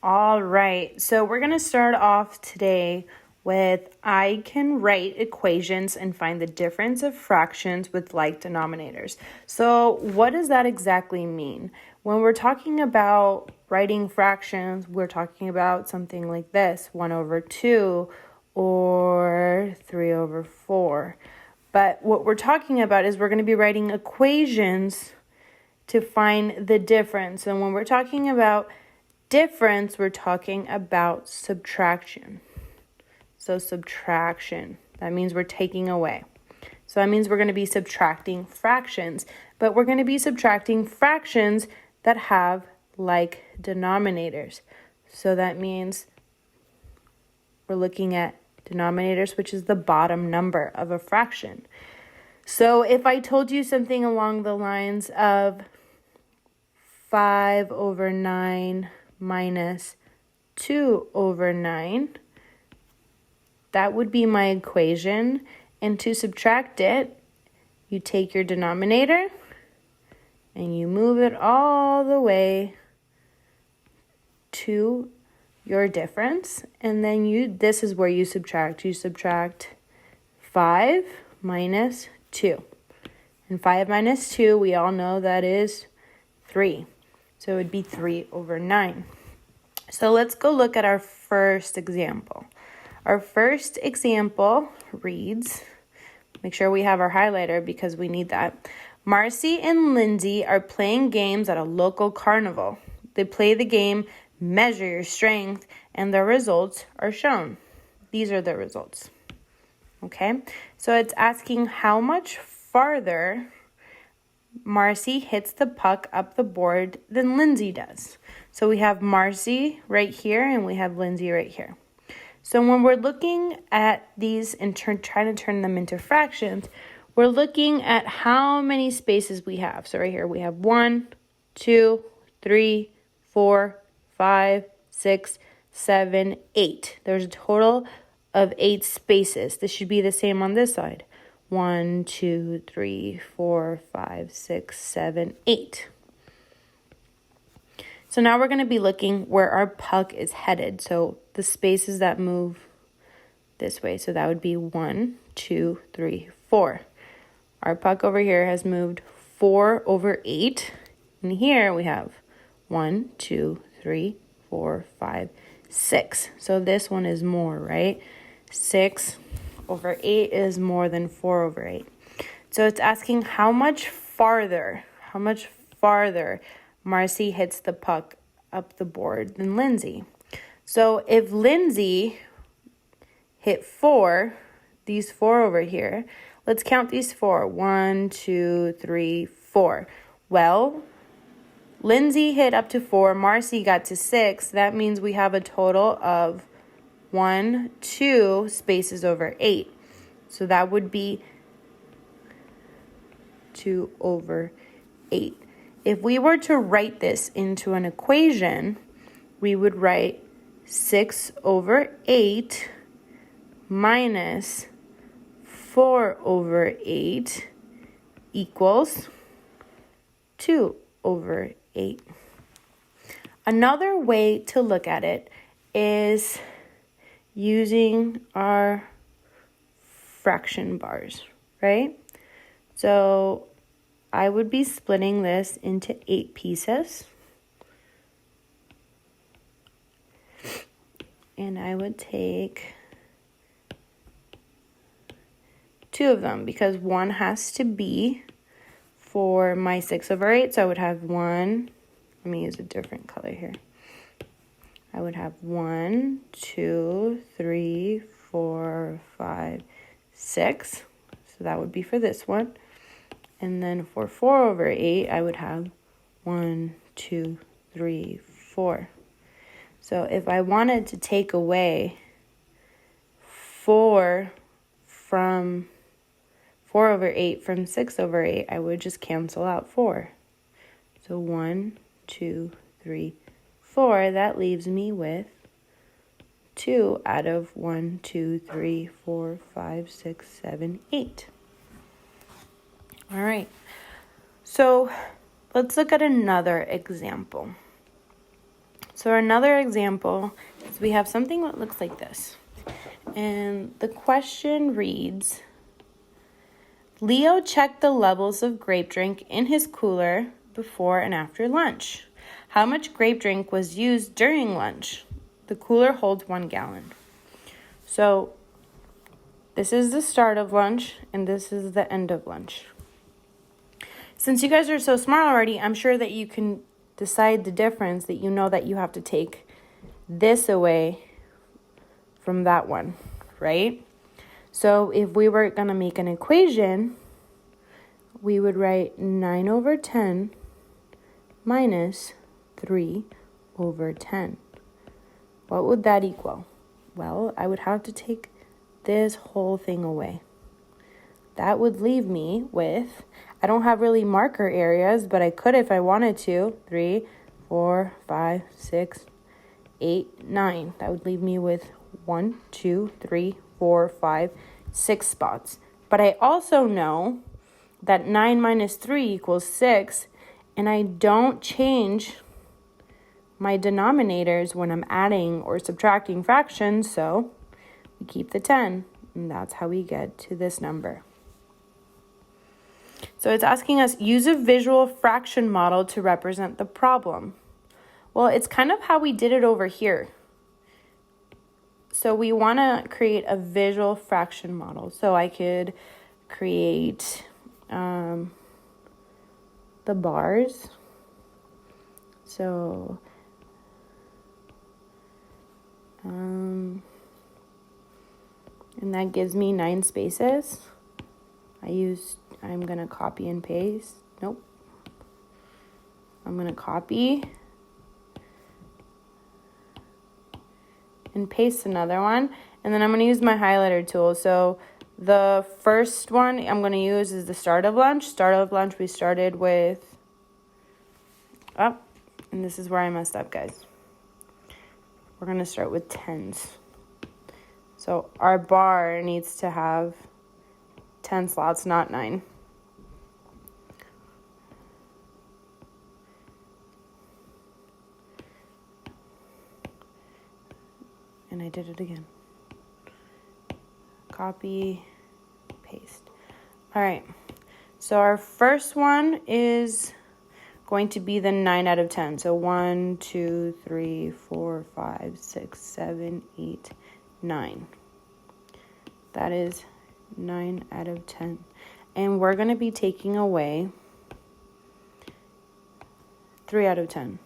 All right, so we're going to start off today with I can write equations and find the difference of fractions with like denominators. So what does that exactly mean? When we're talking about writing fractions, we're talking about something like this, 1 over 2 or 3 over 4. But what we're talking about is we're going to be writing equations to find the difference. And when we're talking about difference, we're talking about subtraction. So subtraction, that means we're taking away. So that means we're going to be subtracting fractions, but we're going to be subtracting fractions that have like denominators. So that means we're looking at denominators, which is the bottom number of a fraction. So if I told you something along the lines of 5 over 9 minus 2 over 9, that would be my equation. And to subtract it, you take your denominator and you move it all the way to your difference. And then this is where you subtract. You subtract 5 minus 2. And 5 minus 2, we all know that is 3. So it would be 3 over 9. So let's go look at our first example. Our first example reads, make sure we have our highlighter because we need that. Marcy and Lindsay are playing games at a local carnival. They play the game Measure Your Strength, and the results are shown. These are the results. Okay, so it's asking how much farther Marcy hits the puck up the board than Lindsay does. So we have Marcy right here and we have Lindsay right here. So when we're looking at these and trying to turn them into fractions, we're looking at how many spaces we have. So right here we have 1, 2, 3, 4, 5, 6, 7, 8. There's a total of 8 spaces. This should be the same on this side. 1, 2, 3, 4, 5, 6, 7, 8. So now we're going to be looking where our puck is headed. So the spaces that move this way. So that would be 1, 2, 3, 4. Our puck over here has moved 4 over 8. And here we have 1, 2, 3, 4, 5, 6. So this one is more, right? 6 over 8 is more than 4 over 8. So it's asking how much farther Marcy hits the puck up the board than Lindsay. So if Lindsay hit 4, these 4 over here, let's count these 4. 1, 2, 3, 4. Well, Lindsay hit up to 4, Marcy got to 6. That means we have a total of 1, 2 spaces over 8. So that would be 2 over 8. If we were to write this into an equation, we would write 6 over 8 minus 4 over 8 equals 2 over 8. Another way to look at it is using our fraction bars, right? So I would be splitting this into 8 pieces. And I would take 2 of them because 1 has to be for my 6 over 8. So I would have 1, let me use a different color here. I would have 1, 2, 3, 4, 5, 6. So that would be for this one. And then for 4 over 8, I would have 1, 2, 3, 4. So if I wanted to take away 4 over 8 from 6 over 8, I would just cancel out 4. So 1, 2, 3, 4. That leaves me with 2 out of 1, 2, 3, 4, 5, 6, 7, 8. All right, so let's look at another example. So another example is we have something that looks like this. And the question reads, Leo checked the levels of grape drink in his cooler before and after lunch. How much grape drink was used during lunch? The cooler holds 1 gallon. So this is the start of lunch and this is the end of lunch. Since you guys are so smart already, I'm sure that you can decide the difference, that you know that you have to take this away from that one, right? So if we were going to make an equation, we would write 9 over 10 minus 3 over 10. What would that equal? Well, I would have to take this whole thing away. That would leave me with, I don't have really marker areas, but I could if I wanted to, 3, 4, 5, 6, 8, 9. That would leave me with 1, 2, 3, 4, 5, 6 spots. But I also know that 9 minus 3 equals 6, and I don't change my denominators when I'm adding or subtracting fractions, so we keep the 10, and that's how we get to this number. So it's asking us, use a visual fraction model to represent the problem. Well, it's kind of how we did it over here. So we want to create a visual fraction model. So I could create the bars. So and that gives me 9 spaces. I'm going to copy and paste. Nope. I'm going to copy and paste another one. And then I'm going to use my highlighter tool. So the first one I'm going to use is the start of lunch. Start of lunch, we started with, and this is where I messed up, guys. We're going to start with 10s. So our bar needs to have 10 slots, not 9. And I did it again. Copy, paste. All right. So our first one is going to be the 9 out of 10. So 1, 2, 3, 4, 5, 6, 7, 8, 9. That is 9 out of 10. And we're going to be taking away 3 out of 10.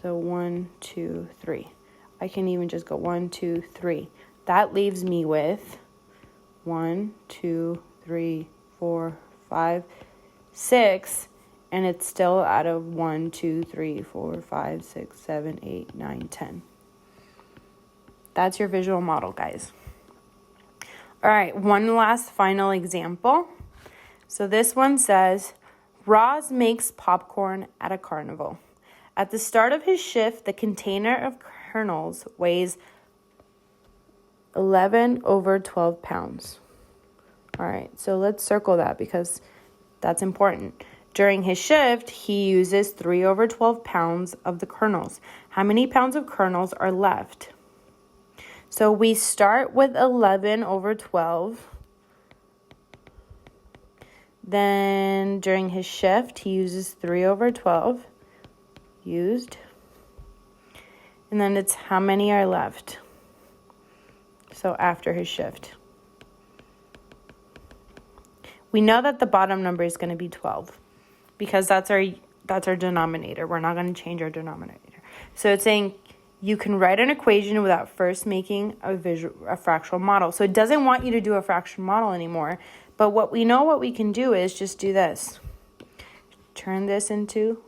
So 1, 2, 3. I can even just go 1, 2, 3. That leaves me with 1, 2, 3, 4, 5, 6. And it's still out of 1, 2, 3, 4, 5, 6, 7, 8, 9, 10. That's your visual model, guys. All right, one last final example. So this one says, Roz makes popcorn at a carnival. At the start of his shift, the container of kernels weighs 11 over 12 pounds. All right, so let's circle that because that's important. During his shift, he uses 3 over 12 pounds of the kernels. How many pounds of kernels are left? So we start with 11 over 12. Then during his shift, he uses 3 over 12. Used. And then it's how many are left. So after his shift. We know that the bottom number is going to be 12 because that's our denominator. We're not going to change our denominator. So it's saying you can write an equation without first making a fractional model. So it doesn't want you to do a fractional model anymore. But what we can do is just do this. Turn this into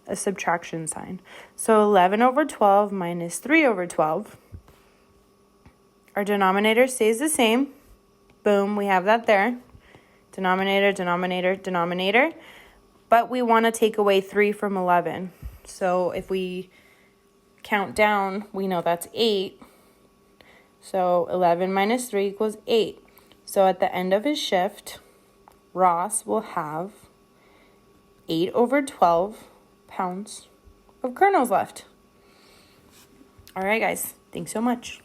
a subtraction sign. So 11 over 12 minus 3 over 12. Our denominator stays the same. Boom, we have that there. Denominator, denominator, denominator. But we want to take away 3 from 11. So if we count down, we know that's 8. So 11 minus 3 equals 8. So at the end of his shift, Ross will have 8 over 12 pounds of kernels left. All right, guys. Thanks so much.